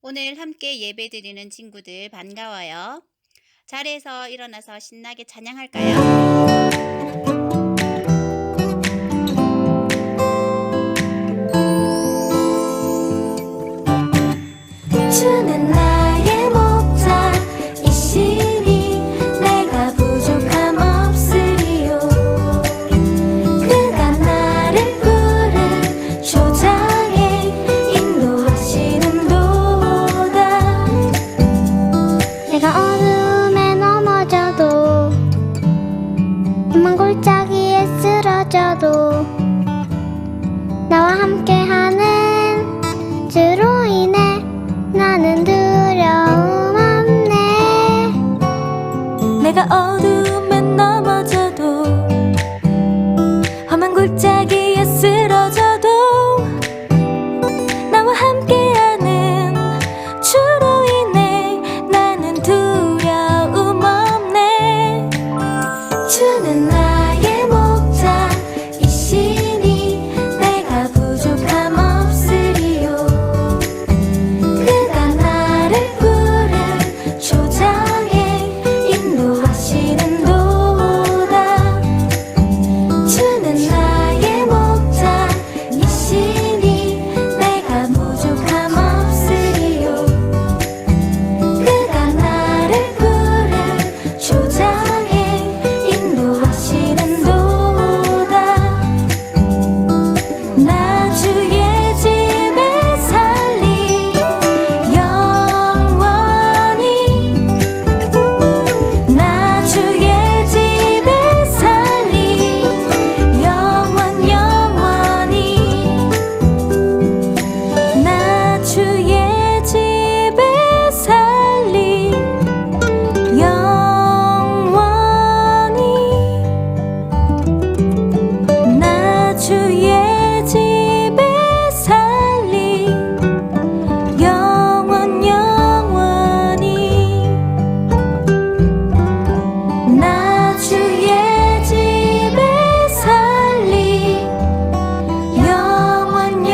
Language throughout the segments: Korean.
오늘 함께 예배드리는 친구들 반가워요. 자리에서 일어나서 신나게 찬양할까요? 주는 나의 목자이시니 내가 부족함 없으리요. 그가 나를 푸른 초장에 인도하시는도다. 내가 어둠에 넘어져도 험한 골짜기에 쓰러져도 나와 함께하는 주로 인해 나는 두려움 없네. 내가 어둠에 넘어져도 험한 골짜기에 쓰러져도 나와 함께하는 주로 인해 나는 두려움 없네. 주는 나의 목자이시니 내가 부족함 없으리요. 그가 나를 푸른 초장에 인도하시는도다. 주는 나의 목자이시니 내가 부족함 없으리요. 그가 나를 푸른 초장에 인도하시는도다. 나 주의 집에 살리 영원히. 나 주의 집에 살리 영원히. 나 주의 집에 살리 영원히. 나 주의 집에 살리 영원히. 나 주의 집에 살리 영원히.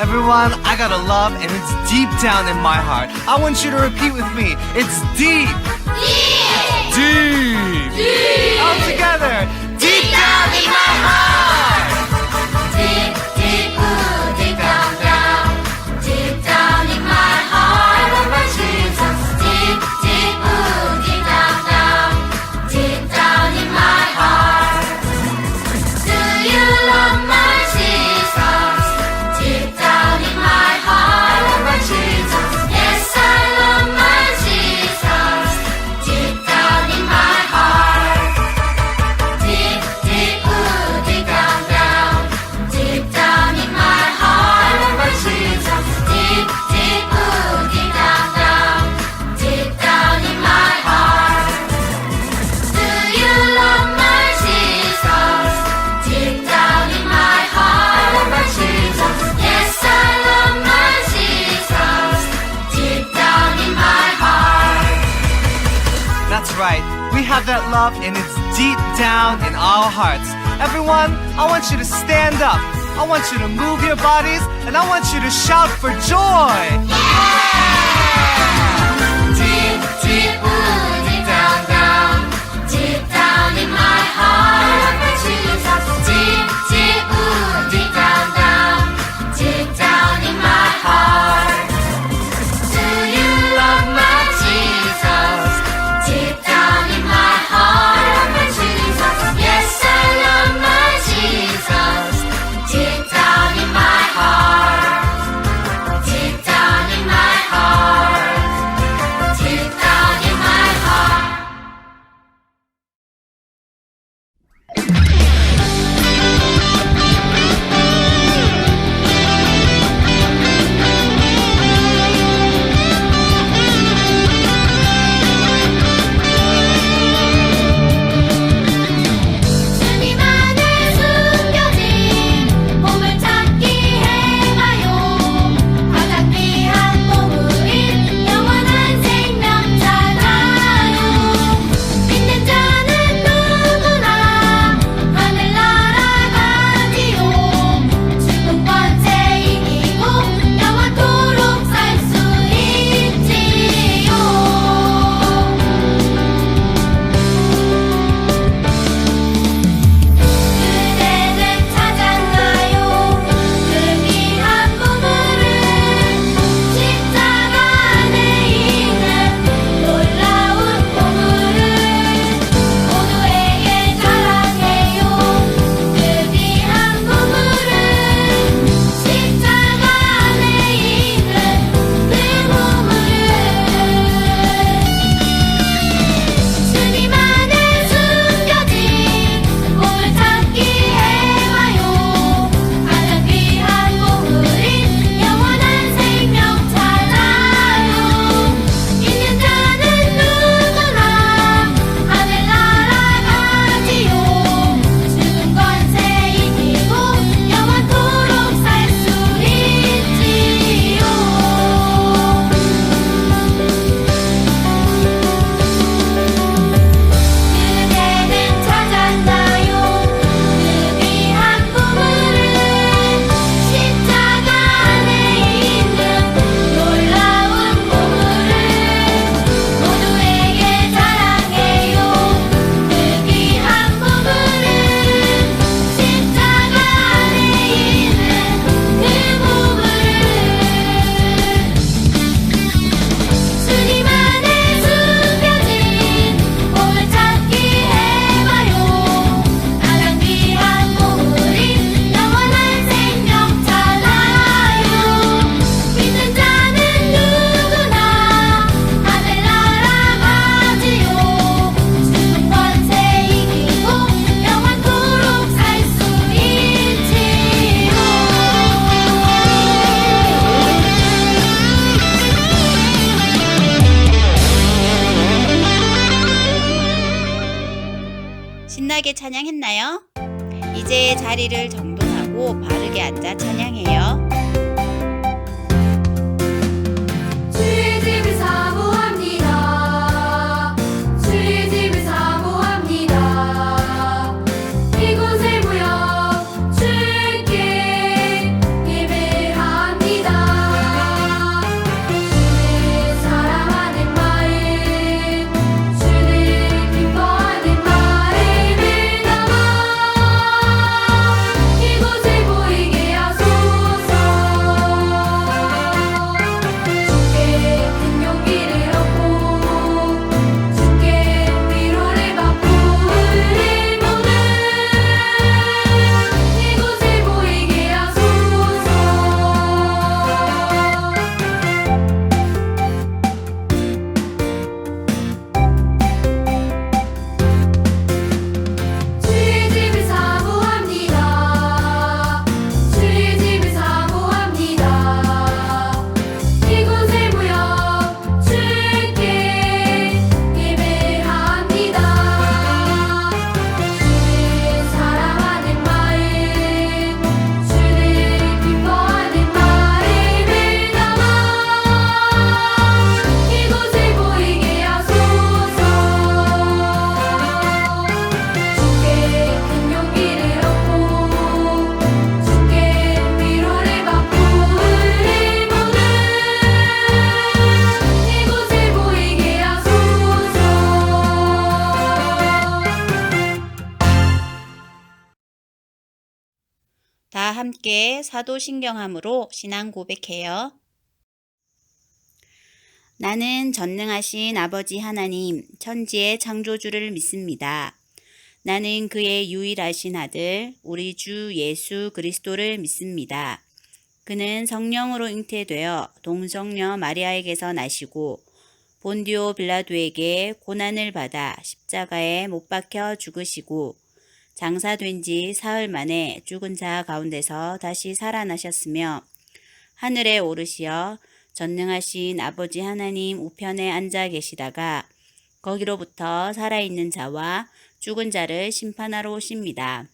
Everyone, I got a love and it's deep down in my heart. I want you to repeat with me. It's deep. Deep. Deep. All together. Deep down in my heart. Deep, deep, ooh, deep down, down. Deep down in my heart. I love my Jesus. Deep, deep, ooh, deep down, down. Deep down in my heart. Do you love my Jesus? Deep down in my heart. I love my Jesus. Yes, I love my Jesus. Deep down in my heart. Deep, deep, ooh, deep down, down. Deep down in my heart. I love my Jesus. Deep, deep, ooh, deep down, down. Deep down in my heart. Do you love my Jesus? Deep down in my heart. I love my Jesus. Yes, I love my Jesus. Deep down in my heart. That's right. We have that love and it's deep down in our hearts. Everyone, I want you to stand up. I want you to move your bodies and I want you to shout for joy. Deep, deep, ooh, deep down, down. Deep down in my heart. I love my Jesus. Deep, deep, ooh, deep down, down. Deep down in my heart. Do you love my Jesus? Deep down in my heart. I love my Jesus. Yes, I love my Jesus. Deep down in my heart. Deep down in my 건강하게 찬양했나요? 이제 자리를 정돈하고 바르게 앉아 찬양해요. 주의 집을 사모합니다. 주의 집을 사모합니다. 이곳에 모여 주께 예배합니다. 주를 사랑하는 마음, 주를 기뻐하는 마음을 담아 이곳에 모이게 하소서. 주께 큰 용기를 얻고 주께 위로를 받고 은혜 먹는 이곳에 모이게 하소서. 주의 집을 사모합니다. 주의 집을 사모합니다. 이곳에 모여 주께 예배합니다. 주를 사랑하는 마음, 주를 기뻐하는 마음을 담아 이곳에 모이게 하소서. 주께 큰 용기를 얻고 주께 위로를 받고 은혜 먹는 이곳에 모이게 하소서. 다 함께 사도신경함으로 신앙 고백해요. 나는 전능하신 아버지 하나님, 천지의 창조주를 믿습니다. 나는 그의 유일하신 아들, 우리 주 예수 그리스도를 믿습니다. 그는 성령으로 잉태되어 동정녀 마리아에게서 나시고 본디오 빌라도에게 고난을 받아 십자가에 못 박혀 죽으시고 장사된 지 사흘 만에 죽은 자 가운데서 다시 살아나셨으며 하늘에 오르시어 전능하신 아버지 하나님 우편에 앉아 계시다가 거기로부터 살아있는 자와 죽은 자를 심판하러 오십니다.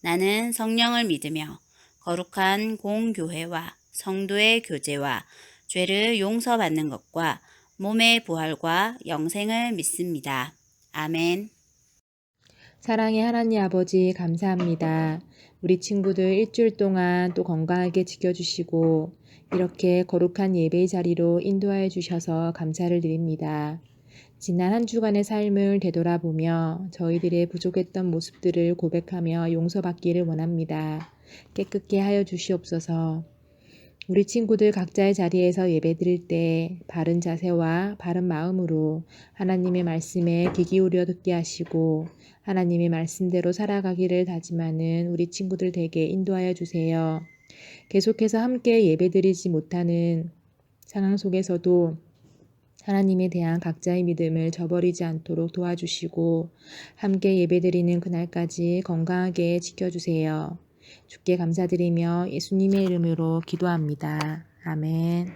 나는 성령을 믿으며 거룩한 공교회와 성도의 교제와 죄를 용서받는 것과 몸의 부활과 영생을 믿습니다. 아멘. 사랑의 하나님 아버지 감사합니다. 우리 친구들 일주일 동안 또 건강하게 지켜주시고 이렇게 거룩한 예배의 자리로 인도하여 주셔서 감사를 드립니다. 지난 한 주간의 삶을 되돌아보며 저희들의 부족했던 모습들을 고백하며 용서받기를 원합니다. 깨끗게 하여 주시옵소서. 우리 친구들 각자의 자리에서 예배드릴 때 바른 자세와 바른 마음으로 하나님의 말씀에 귀 기울여 듣게 하시고 하나님의 말씀대로 살아가기를 다짐하는 우리 친구들 되게 인도하여 주세요. 계속해서 함께 예배드리지 못하는 상황 속에서도 하나님에 대한 각자의 믿음을 저버리지 않도록 도와주시고 함께 예배드리는 그날까지 건강하게 지켜주세요. 주께 감사드리며 예수님의 이름으로 기도합니다. 아멘.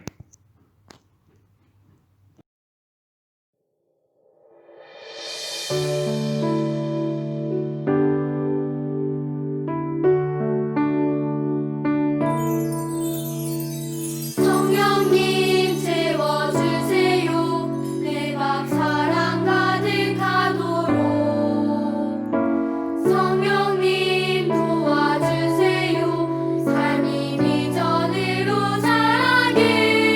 성령님 채워주세요. 내 맘 사랑 가득하도록. 성령님 도와주세요. 삶이 비전으로 자라게.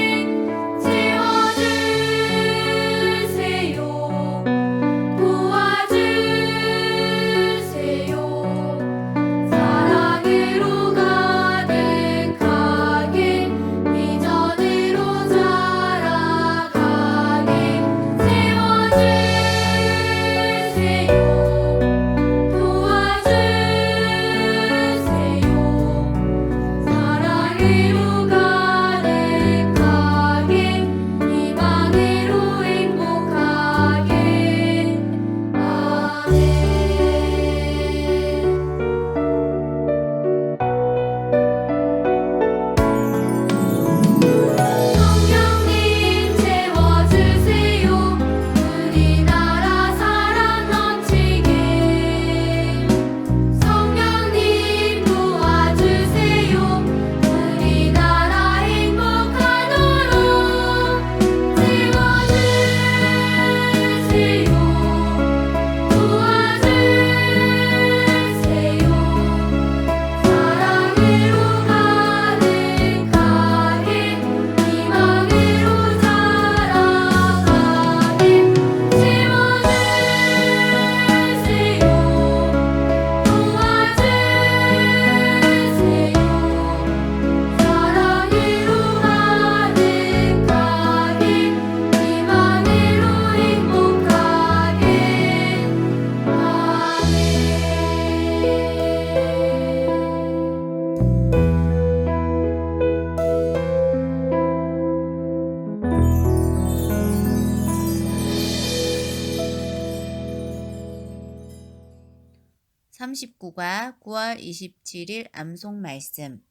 39과 9월 27일 암송 말씀.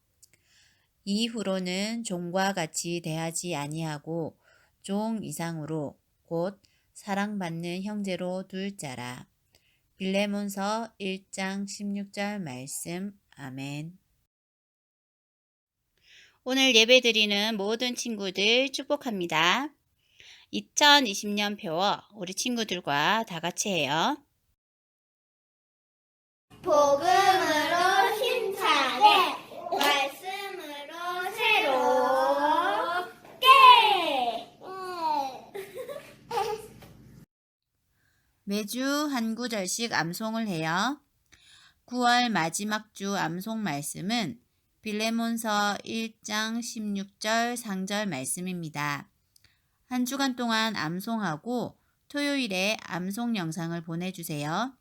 이후로는 종과 같이 대하지 아니하고 종 이상으로 곧 사랑받는 형제로 둘 자라. 빌레몬서 1장 16절 말씀. 아멘. 오늘 예배드리는 모든 친구들 축복합니다. 2020년 표어 우리 친구들과 다 같이 해요. 복음으로 힘차게 말씀으로 새롭게 매주 한 구절씩 암송을 해요. 9월 마지막 주 암송 말씀은 빌레몬서 1장 16절 상절 말씀입니다. 한 주간 동안 암송하고 토요일에 암송 영상을 보내주세요.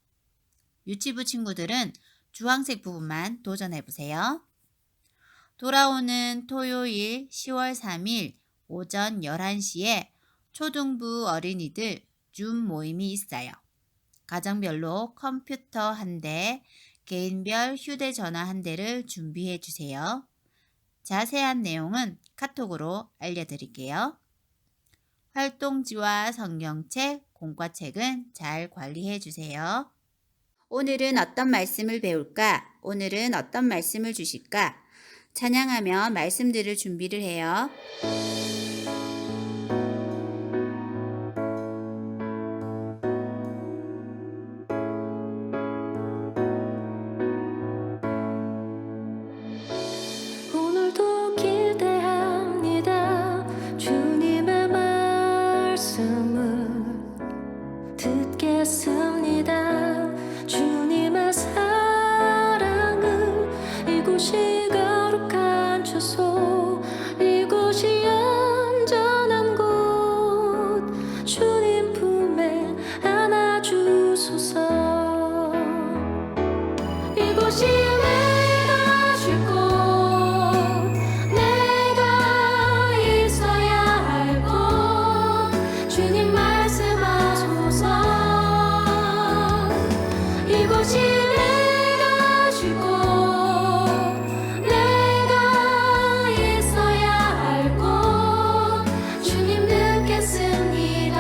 유치부 친구들은 주황색 부분만 도전해보세요. 돌아오는 토요일 10월 3일 오전 11시에 초등부 어린이들 줌 모임이 있어요. 가정별로 컴퓨터 1대, 개인별 휴대전화 1대를 준비해 주세요. 자세한 내용은 카톡으로 알려드릴게요. 활동지와 성경책, 공과책은 잘 관리해 주세요. 오늘은 어떤 말씀을 배울까? 오늘은 어떤 말씀을 주실까? 찬양하며 말씀들을 준비를 해요. 오늘도 기대합니다. 주님의 말씀을 듣겠습니다. 주님의 사랑을 이곳이 거룩한 주소, 이곳이 안전한 곳, 주님 품에 안아주소서. 이곳이 내가 쉴 곳, 내가 있어야 할 곳, 주님 말씀하소서. 이곳이 내가 쉴 곳, 내가 있어야 할 곳, 주님 듣겠습니다.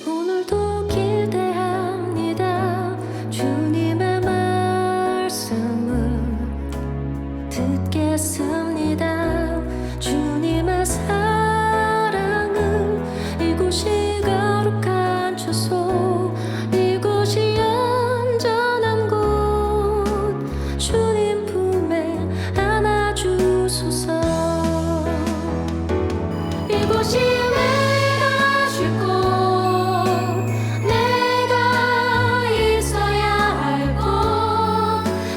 오늘도 기대합니다. 주님의 말씀을 듣겠습니다. 주님의 사랑을 이곳이 거룩한 주소, 이곳이 안전한 곳, 주님 품에 안아주소서. 이곳이 내가 쉴 곳, 내가 있어야 할 곳,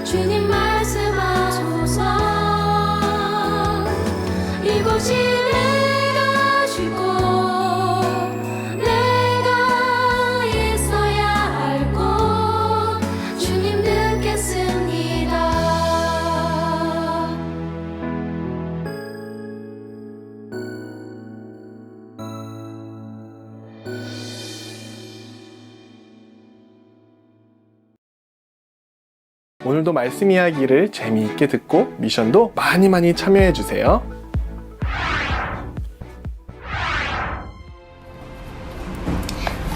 주님 말씀하소서. 이곳이 내가 쉴 곳, 내가 있어야 할 곳, 주님 듣겠습니다. 오늘도 말씀 이야기를 재미있게 듣고 미션도 많이 참여해 주세요.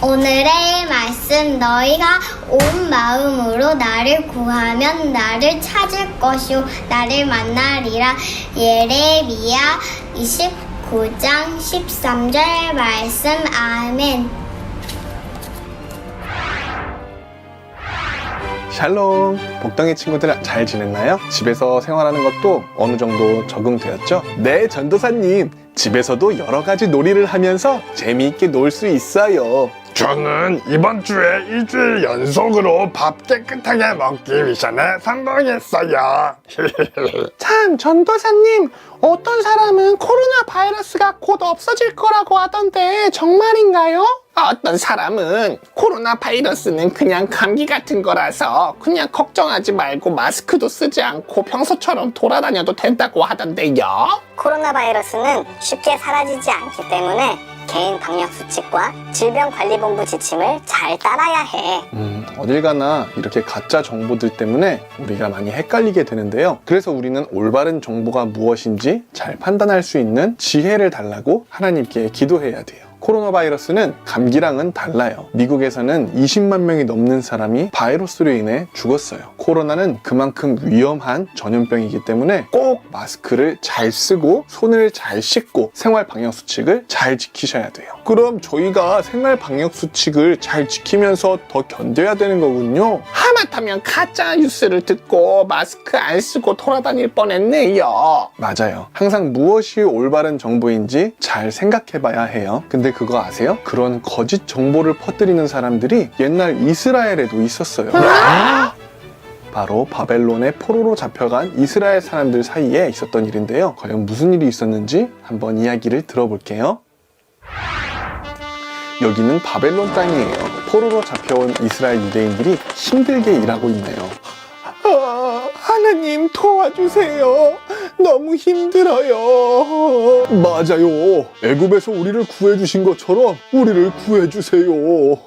오늘의 말씀, 너희가 온 마음으로 나를 구하면 나를 찾을 것이요 나를 만나리라. 예레미야 29장 13절 말씀. 아멘. 샬롬, 복덩이 친구들 잘 지냈나요? 집에서 생활하는 것도 어느 정도 적응되었죠? 네, 전도사님, 집에서도 여러 가지 놀이를 하면서 재미있게 놀 수 있어요. 저는 이번 주에 일주일 연속으로 밥 깨끗하게 먹기 미션에 성공했어요. 참, 전도사님, 어떤 사람은 코로나 바이러스가 곧 없어질 거라고 하던데 정말인가요? 어떤 사람은 코로나 바이러스는 그냥 감기 같은 거라서 그냥 걱정하지 말고 마스크도 쓰지 않고 평소처럼 돌아다녀도 된다고 하던데요. 코로나 바이러스는 쉽게 사라지지 않기 때문에 개인 방역 수칙과 질병관리본부 지침을 잘 따라야 해. 어딜 가나 이렇게 가짜 정보들 때문에 우리가 많이 헷갈리게 되는데요. 그래서 우리는 올바른 정보가 무엇인지 잘 판단할 수 있는 지혜를 달라고 하나님께 기도해야 돼요. 코로나 바이러스는 감기랑은 달라요. 미국에서는 20만 명이 넘는 사람이 바이러스로 인해 죽었어요. 코로나는 그만큼 위험한 전염병이기 때문에 꼭 마스크를 잘 쓰고 손을 잘 씻고 생활 방역 수칙을 잘 지키셔야 돼요. 그럼 저희가 생활 방역 수칙을 잘 지키면서 더 견뎌야 되는 거군요. 하마터면 가짜 뉴스를 듣고 마스크 안 쓰고 돌아다닐 뻔했네요. 맞아요. 항상 무엇이 올바른 정보인지 잘 생각해 봐야 해요. 근데 그거 아세요? 그런 거짓 정보를 퍼뜨리는 사람들이 옛날 이스라엘에도 있었어요. 바로 바벨론의 포로로 잡혀간 이스라엘 사람들 사이에 있었던 일인데요. 과연 무슨 일이 있었는지 한번 이야기를 들어볼게요. 여기는 바벨론 땅이에요. 포로로 잡혀온 이스라엘 유대인들이 힘들게 일하고 있네요. 하나님 도와주세요. 너무 힘들어요. 맞아요. 애굽에서 우리를 구해주신 것처럼 우리를 구해주세요.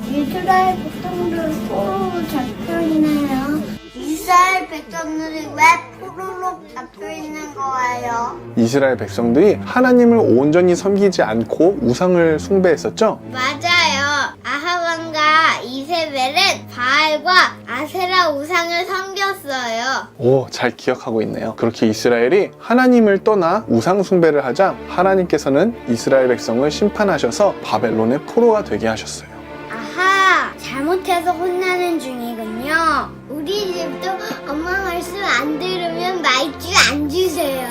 이스라엘 백성들 포로로 잡혀있네요. 이스라엘 백성들이 왜 포로로 잡혀있는 거예요? 이스라엘 백성들이 하나님을 온전히 섬기지 않고 우상을 숭배했었죠? 맞아요. 아합 왕과 이세벨은 바알과 아세라 우상을 섬겼어요. 오, 잘 기억하고 있네요. 그렇게 이스라엘이 하나님을 떠나 우상 숭배를 하자 하나님께서는 이스라엘 백성을 심판하셔서 바벨론의 포로가 되게 하셨어요. 아하, 잘못해서 혼나는 중이군요. 우리 집도 엄마 말씀 안 들으면 말주 안 주세요.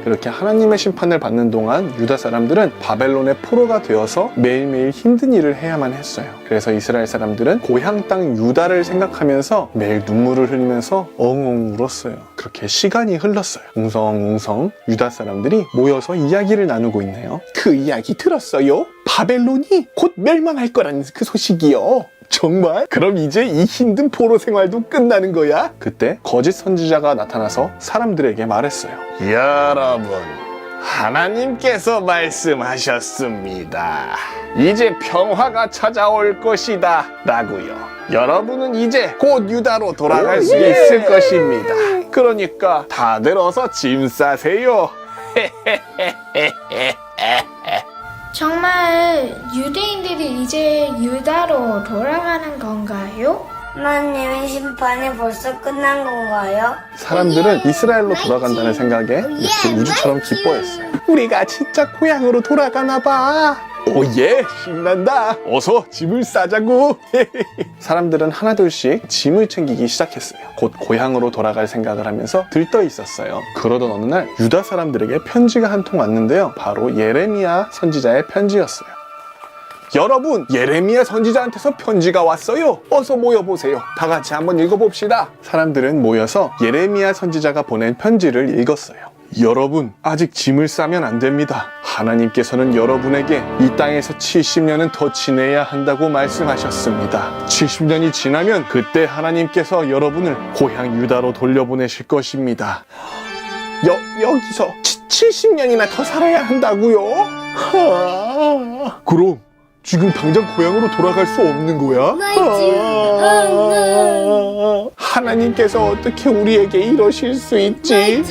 그렇게 하나님의 심판을 받는 동안 유다 사람들은 바벨론의 포로가 되어서 매일매일 힘든 일을 해야만 했어요. 그래서 이스라엘 사람들은 고향 땅 유다를 생각하면서 매일 눈물을 흘리면서 엉엉 울었어요. 그렇게 시간이 흘렀어요. 웅성웅성 유다 사람들이 모여서 이야기를 나누고 있네요. 그 이야기 들었어요? 바벨론이 곧 멸망할 거라는 그 소식이요. 정말? 그럼 이제 이 힘든 포로 생활도 끝나는 거야? 그때 거짓 선지자가 나타나서 사람들에게 말했어요. 여러분, 하나님께서 말씀하셨습니다. 이제 평화가 찾아올 것이다 라고요. 여러분은 이제 곧 유다로 돌아갈 수 있을 것입니다. 그러니까 다들 어서 짐 싸세요. 정말 유대인들이 이제 유다로 돌아가는 건가요? 하나님의 심판이 벌써 끝난 건가요? 사람들은 이스라엘로 돌아간다는 생각에 이렇게 우주처럼 기뻐했어요. 우리가 진짜 고향으로 돌아가나 봐. 오예, 신난다. 어서 짐을 싸자고. 사람들은 하나둘씩 짐을 챙기기 시작했어요. 곧 고향으로 돌아갈 생각을 하면서 들떠 있었어요. 그러던 어느 날 유다 사람들에게 편지가 한 통 왔는데요. 바로 예레미야 선지자의 편지였어요. 여러분, 예레미야 선지자한테서 편지가 왔어요. 어서 모여보세요. 다 같이 한번 읽어봅시다. 사람들은 모여서 예레미야 선지자가 보낸 편지를 읽었어요. 여러분, 아직 짐을 싸면 안 됩니다. 하나님께서는 여러분에게 이 땅에서 70년은 더 지내야 한다고 말씀하셨습니다. 70년이 지나면 그때 하나님께서 여러분을 고향 유다로 돌려보내실 것입니다. 여기서 70년이나 더 살아야 한다고요? 그럼 지금 당장 고향으로 돌아갈 수 없는 거야? 하나님께서 어떻게 우리에게 이러실 수 있지?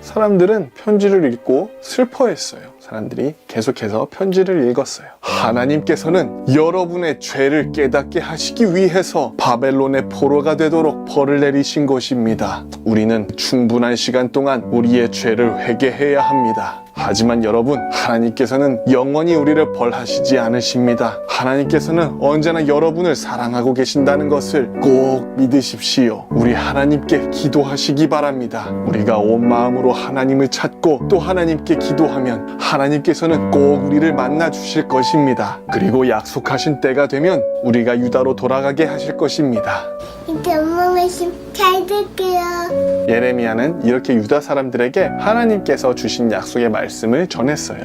사람들은 편지를 읽고 슬퍼했어요. 사람들이 계속해서 편지를 읽었어요. 하나님께서는 여러분의 죄를 깨닫게 하시기 위해서 바벨론의 포로가 되도록 벌을 내리신 것입니다. 우리는 충분한 시간 동안 우리의 죄를 회개해야 합니다. 하지만 여러분, 하나님께서는 영원히 우리를 벌하시지 않으십니다. 하나님께서는 언제나 여러분을 사랑하고 계신다는 것을 꼭 믿으십시오. 우리 하나님께 기도하시기 바랍니다. 우리가 온 마음으로 하나님을 찾고 또 하나님께 기도하면 하나님께서는 꼭 우리를 만나 주실 것입니다. 그리고 약속하신 때가 되면 우리가 유다로 돌아가게 하실 것입니다. 이제 엄마 말씀 잘 들게요. 예레미야는 이렇게 유다 사람들에게 하나님께서 주신 약속의 말씀을 전했어요.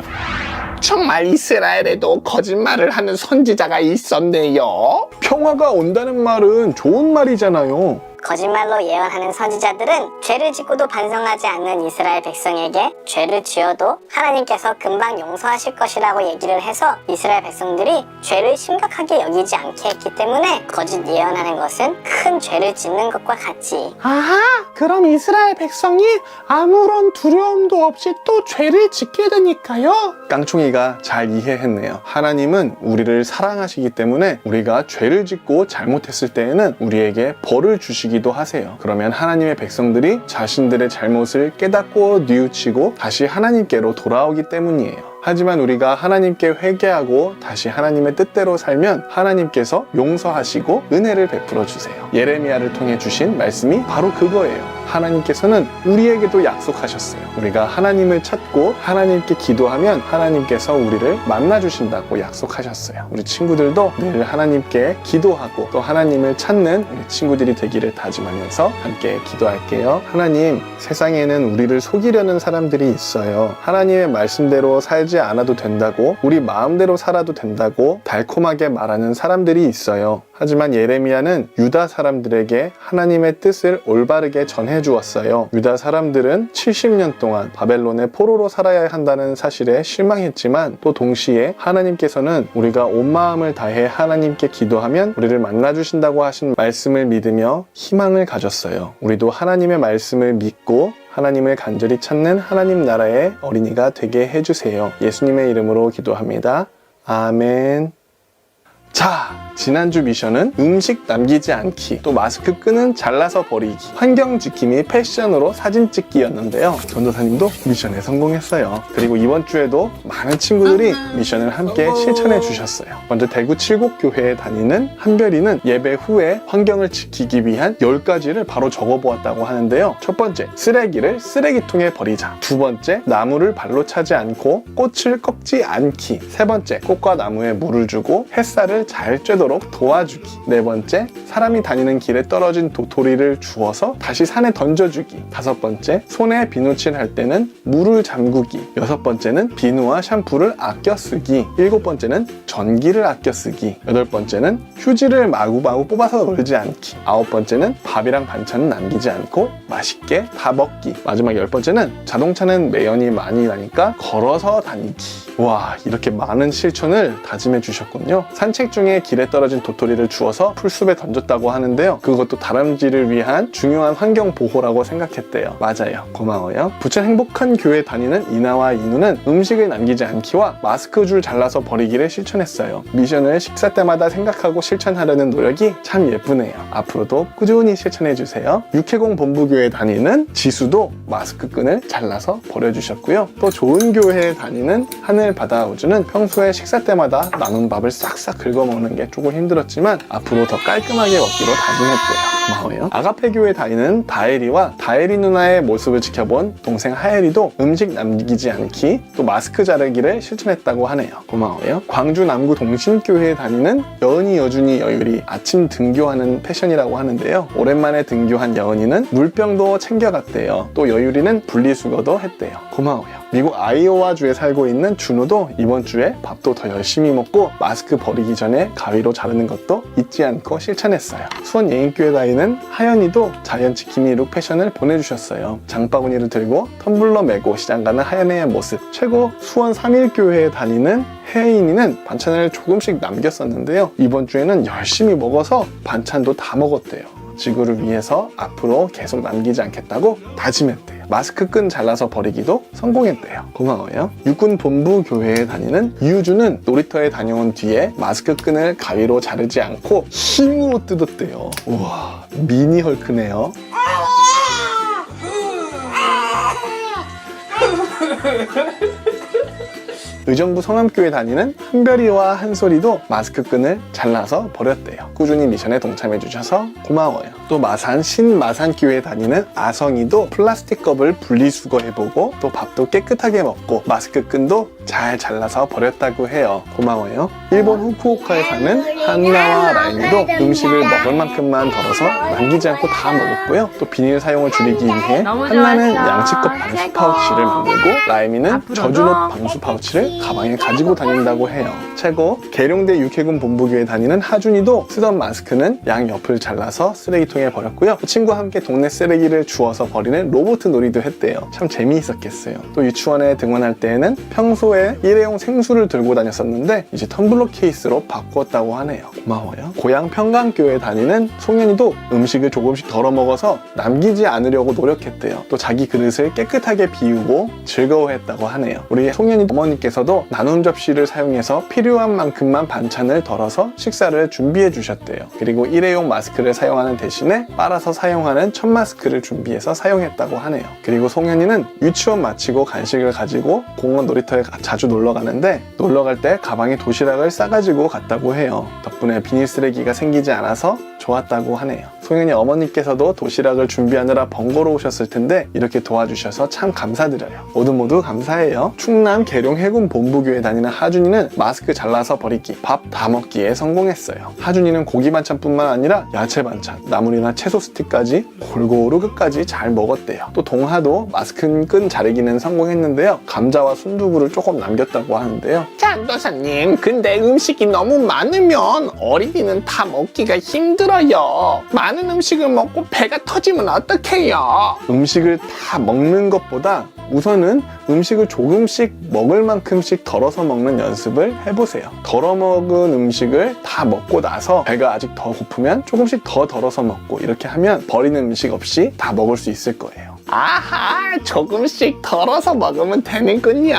정말 이스라엘에도 거짓말을 하는 선지자가 있었네요. 평화가 온다는 말은 좋은 말이잖아요. 거짓말로 예언하는 선지자들은 죄를 짓고도 반성하지 않는 이스라엘 백성에게 죄를 지어도 하나님께서 금방 용서하실 것이라고 얘기를 해서 이스라엘 백성들이 죄를 심각하게 여기지 않게 했기 때문에 거짓 예언하는 것은 큰 죄를 짓는 것과 같지. 아하, 그럼 이스라엘 백성이 아무런 두려움도 없이 또 죄를 짓게 되니까요. 깡총이가 잘 이해했네요. 하나님은 우리를 사랑하시기 때문에 우리가 죄를 짓고 잘못했을 때에는 우리에게 벌을 주시기도 하세요. 그러면 하나님의 백성들이 자신들의 잘못을 깨닫고 뉘우치고 다시 하나님께로 돌아오기 때문이에요. 하지만 우리가 하나님께 회개하고 다시 하나님의 뜻대로 살면 하나님께서 용서하시고 은혜를 베풀어 주세요. 예레미야를 통해 주신 말씀이 바로 그거예요. 하나님께서는 우리에게도 약속하셨어요. 우리가 하나님을 찾고 하나님께 기도하면 하나님께서 우리를 만나주신다고 약속하셨어요. 우리 친구들도 늘 하나님께 기도하고 또 하나님을 찾는 우리 친구들이 되기를 다짐하면서 함께 기도할게요. 하나님, 세상에는 우리를 속이려는 사람들이 있어요. 하나님의 말씀대로 살지 않아도 된다고, 우리 마음대로 살아도 된다고 달콤하게 말하는 사람들이 있어요. 하지만 예레미야는 유다 사람들에게 하나님의 뜻을 올바르게 전해 주었어요. 유다 사람들은 70년 동안 바벨론의 포로로 살아야 한다는 사실에 실망했지만 또 동시에 하나님께서는 우리가 온 마음을 다해 하나님께 기도하면 우리를 만나주신다고 하신 말씀을 믿으며 희망을 가졌어요. 우리도 하나님의 말씀을 믿고 하나님을 간절히 찾는 하나님 나라의 어린이가 되게 해주세요. 예수님의 이름으로 기도합니다. 아멘. 자, 지난주 미션은 음식 남기지 않기, 또 마스크 끈은 잘라서 버리기, 환경 지킴이 패션으로 사진 찍기였는데요. 전도사님도 미션에 성공했어요. 그리고 이번 주에도 많은 친구들이 미션을 함께 실천해 주셨어요. 먼저 대구 칠곡교회에 다니는 한별이는 예배 후에 환경을 지키기 위한 10가지를 바로 적어보았다고 하는데요. 첫 번째, 쓰레기를 쓰레기통에 버리자. 두 번째, 나무를 발로 차지 않고 꽃을 꺾지 않기. 세 번째, 꽃과 나무에 물을 주고 햇살을 잘 쬐도록 도와주기. 네 번째, 사람이 다니는 길에 떨어진 도토리를 주워서 다시 산에 던져주기. 다섯 번째, 손에 비누칠 할 때는 물을 잠그기. 여섯 번째는 비누와 샴푸를 아껴 쓰기. 일곱 번째는 전기를 아껴 쓰기. 여덟 번째는 휴지를 마구마구 뽑아서 놀지 않기. 아홉 번째는 밥이랑 반찬은 남기지 않고 맛있게 다 먹기. 마지막 열 번째는 자동차는 매연이 많이 나니까 걸어서 다니기. 와, 이렇게 많은 실천을 다짐해 주셨군요. 산책 중에 길에 떨어진 도토리를 주워서 풀숲에 던졌다고 하는데요. 그것도 다람쥐를 위한 중요한 환경 보호라고 생각했대요. 맞아요. 고마워요. 부천 행복한 교회 다니는 이나와 이누는 음식을 남기지 않기와 마스크 줄 잘라서 버리기를 실천했어요. 미션을 식사 때마다 생각하고 실천하려는 노력이 참 예쁘네요. 앞으로도 꾸준히 실천해주세요. 육해공 본부교회 다니는 지수도 마스크 끈을 잘라서 버려주셨고요. 또 좋은 교회에 다니는 하늘바다 우주는 평소에 식사 때마다 남은 밥을 싹싹 긁어먹는 게 조금 힘들었지만 앞으로 더 깔끔하게 먹기로 다짐했대요. 고마워요. 아가페교회 다니는 다혜리와 다혜리 누나의 모습을 지켜본 동생 하혜리도 음식 남기지 않기, 또 마스크 자르기를 실천했다고 하네요. 고마워요. 광주 남구 동신교회에 다니는 여은이, 여준이, 여율이 아침 등교하는 패션이라고 하는데요. 오랜만에 등교한 여은이는 물병도 챙겨갔대요. 또 여율이는 분리수거도 했대요. 고마워요. 미국 아이오와주에 살고 있는 준우도 이번 주에 밥도 더 열심히 먹고 마스크 버리기 전에 가위로 자르는 것도 잊지 않고 실천했어요. 수원 예인교회 다니는 하연이도 자연지킴이 룩 패션을 보내주셨어요. 장바구니를 들고 텀블러 메고 시장 가는 하연이의 모습 최고. 수원 3일교회에 다니는 혜인이는 반찬을 조금씩 남겼었는데요. 이번 주에는 열심히 먹어서 반찬도 다 먹었대요. 지구를 위해서 앞으로 계속 남기지 않겠다고 다짐했대요. 마스크 끈 잘라서 버리기도 성공했대요. 고마워요. 육군 본부 교회에 다니는 이유주는 놀이터에 다녀온 뒤에 마스크 끈을 가위로 자르지 않고 힘으로 뜯었대요. 우와, 미니 헐크네요. 의정부 성암교회 다니는 한별이와 한솔이도 마스크 끈을 잘라서 버렸대요. 꾸준히 미션에 동참해 주셔서 고마워요. 또 마산 신마산교회 다니는 아성이도 플라스틱 컵을 분리수거해보고 또 밥도 깨끗하게 먹고 마스크 끈도 잘 잘라서 버렸다고 해요. 고마워요. 일본 후쿠오카에 사는 한나와 라임이도 음식을 먹을 만큼만 덜어서 남기지 않고 다 먹었고요. 또 비닐 사용을 줄이기 위해 한나는 양치컵 방수 파우치를 만들고 라임이는 젖은옷 방수 파우치를 가방에 가지고 다닌다고 해요. 최고! 계룡대 육해군 본부교에 다니는 하준이도 쓰던 마스크는 양 옆을 잘라서 쓰레기통에 버렸고요. 친구와 함께 동네 쓰레기를 주워서 버리는 로봇 놀이도 했대요. 참 재미있었겠어요. 또 유치원에 등원할 때에는 평소에 일회용 생수를 들고 다녔었는데 이제 텀블러 케이스로 바꾸었다고 하네요. 고마워요. 고향 평강교에 다니는 송현이도 음식을 조금씩 덜어 먹어서 남기지 않으려고 노력했대요. 또 자기 그릇을 깨끗하게 비우고 즐거워했다고 하네요. 우리 송현이 어머니께서도 나눔 접시를 사용해서 필요한 만큼만 반찬을 덜어서 식사를 준비해 주셨대요. 그리고 일회용 마스크를 사용하는 대신에 빨아서 사용하는 천 마스크를 준비해서 사용했다고 하네요. 그리고 송현이는 유치원 마치고 간식을 가지고 공원 놀이터에 자주 놀러 가는데 놀러 갈 때 가방에 도시락을 싸가지고 갔다고 해요. 덕분에 비닐 쓰레기가 생기지 않아서 좋았다고 하네요. 송현이 어머니께서도 도시락을 준비하느라 번거로우셨을 텐데 이렇게 도와주셔서 참 감사드려요. 모두 감사해요. 충남 계룡 해군 본부교에 다니는 하준이는 마스크 잘라서 버리기, 밥 다 먹기에 성공했어요. 하준이는 고기 반찬뿐만 아니라 야채 반찬, 나물이나 채소 스틱까지 골고루 끝까지 잘 먹었대요. 또 동하도 마스크 끈 자르기는 성공했는데요. 감자와 순두부를 조금 남겼다고 하는데요. 전도사님, 근데 음식이 너무 많으면 어린이는 다 먹기가 힘들어요. 많은 음식을 먹고 배가 터지면 어떡해요? 음식을 다 먹는 것보다 우선은 음식을 조금씩 먹을 만큼씩 덜어서 먹는 연습을 해보세요. 덜어 먹은 음식을 다 먹고 나서 배가 아직 더 고프면 조금씩 더 덜어서 먹고 이렇게 하면 버리는 음식 없이 다 먹을 수 있을 거예요. 아하, 조금씩 덜어서 먹으면 되는군요.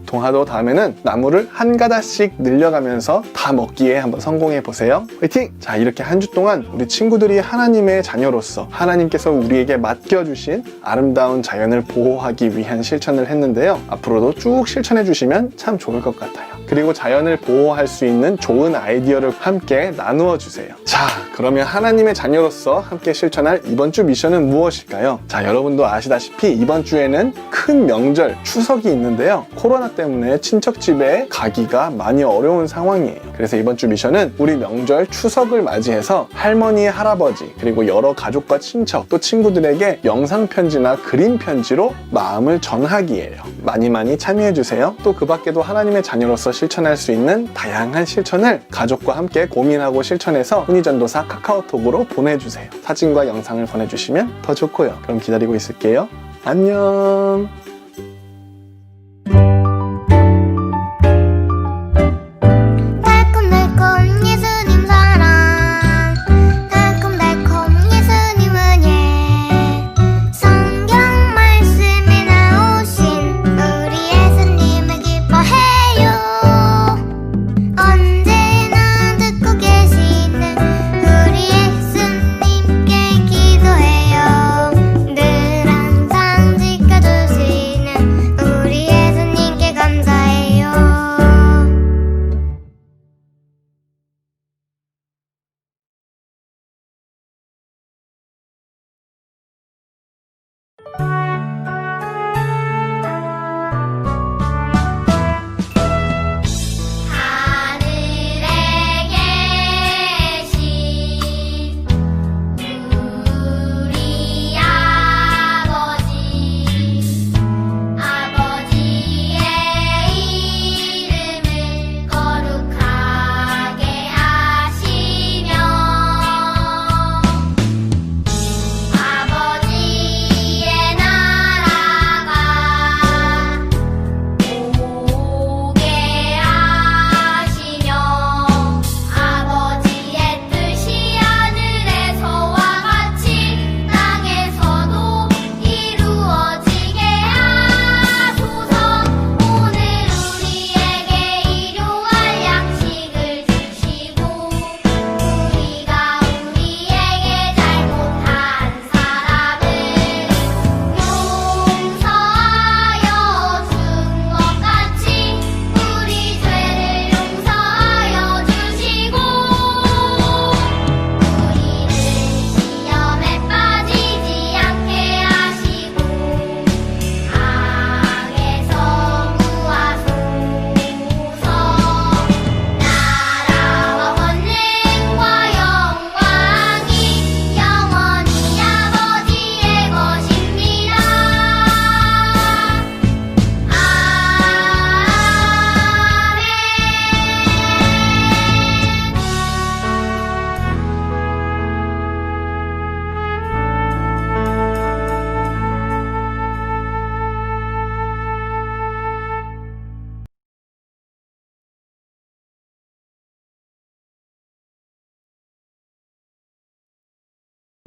동하도 다음에는 나물을 한 가닥씩 늘려가면서 다 먹기에 한번 성공해 보세요. 화이팅! 자, 이렇게 한 주 동안 우리 친구들이 하나님의 자녀로서 하나님께서 우리에게 맡겨주신 아름다운 자연을 보호하기 위한 실천을 했는데요. 앞으로도 쭉 실천해 주시면 참 좋을 것 같아요. 그리고 자연을 보호할 수 있는 좋은 아이디어를 함께 나누어 주세요. 자, 그러면 하나님의 자녀로서 함께 실천할 이번 주 미션은 무엇일까요? 자, 여러분도 아시다시피 이번 주에는 큰 명절 추석이 있는데요. 코로나 때문에 친척 집에 가기가 많이 어려운 상황이에요. 그래서 이번 주 미션은 우리 명절 추석을 맞이해서 할머니, 할아버지 그리고 여러 가족과 친척 또 친구들에게 영상 편지나 그림 편지로 마음을 전하기예요. 많이 참여해 주세요. 또 그 밖에도 하나님의 자녀로서 실천할 수 있는 다양한 실천을 가족과 함께 고민하고 실천해서 훈이전도사 카카오톡으로 보내주세요. 사진과 영상을 보내주시면 더 좋고요. 그럼 기다리고 있을게요. 안녕. 달콤달콤 예수님 사랑 달콤달콤 예수님은 예 성경 말씀에 나오신 우리 예수님을 기뻐해요. 언제나 듣고 계시는 우리 예수님께 기도해요. 늘 항상 지켜주시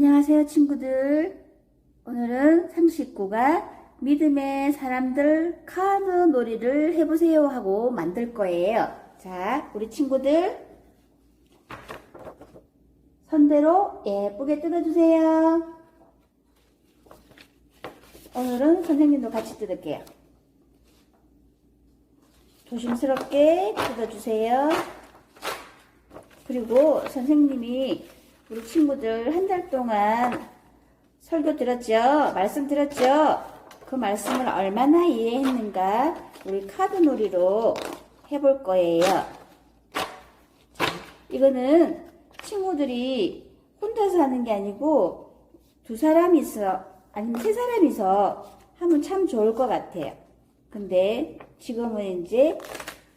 안녕하세요, 친구들. 오늘은 39가 믿음의 사람들 카드 놀이를 해보세요 하고 만들 거예요. 자, 우리 친구들 선대로 예쁘게 뜯어주세요. 오늘은 선생님도 같이 뜯을게요. 조심스럽게 뜯어주세요. 그리고 선생님이 우리 친구들 한 달 동안 설교 들었죠? 말씀 들었죠? 그 말씀을 얼마나 이해했는가 우리 카드 놀이로 해볼 거예요. 자, 이거는 친구들이 혼자서 하는 게 아니고 2사람이서 아니면 3사람이서 하면 참 좋을 것 같아요. 근데 지금은 이제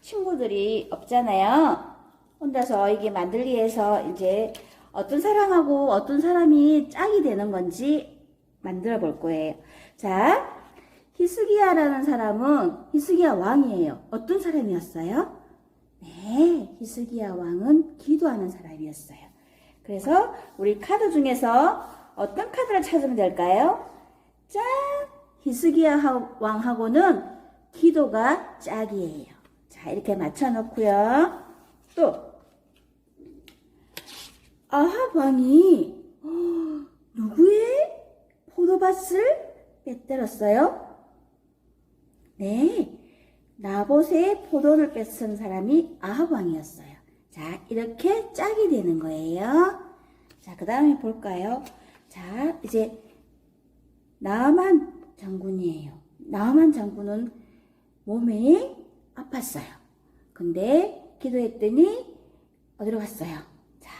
친구들이 없잖아요. 혼자서 이게 만들기 위해서 이제 어떤 사람하고 어떤 사람이 짝이 되는 건지 만들어 볼 거예요. 자, 히스기야라는 사람은 히스기야 왕이에요. 어떤 사람이었어요? 네, 히스기야 왕은 기도하는 사람이었어요. 그래서 우리 카드 중에서 어떤 카드를 찾으면 될까요? 짠! 히스기야 왕하고는 기도가 짝이에요. 자, 이렇게 맞춰 놓고요. 또 아합 왕이 누구의 포도밭을 빼앗았어요? 네, 나봇의 포도를 뺏은 사람이 아합 왕이었어요. 자, 이렇게 짝이 되는 거예요. 자, 그 다음에 볼까요? 자, 이제 나아만 장군이에요. 나아만 장군은 몸이 아팠어요. 근데 기도했더니 어디로 갔어요? 자,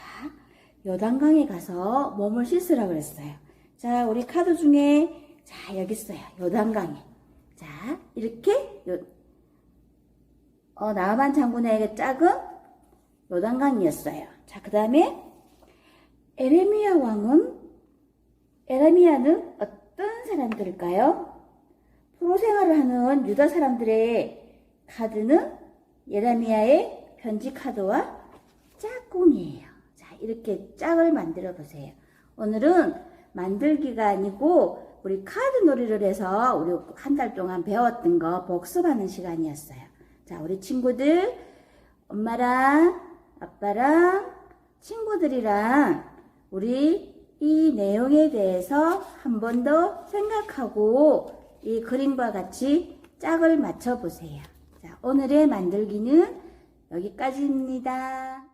요단강에 가서 몸을 씻으라 그랬어요. 자, 우리 카드 중에 자, 여기 있어요. 요단강에. 자, 이렇게 나아만 장군에게 짝은 요단강이었어요. 자, 그 다음에 에레미야는 어떤 사람들일까요? 포로 생활을 하는 유다 사람들의 카드는 예레미야의 편지 카드와 짝꿍이에요. 자, 이렇게 짝을 만들어 보세요. 오늘은 만들기가 아니고 우리 카드 놀이를 해서 우리 한 달 동안 배웠던 거 복습하는 시간이었어요. 자, 우리 친구들 엄마랑 아빠랑 친구들이랑 우리 이 내용에 대해서 한 번 더 생각하고 이 그림과 같이 짝을 맞춰 보세요. 자, 오늘의 만들기는 여기까지입니다.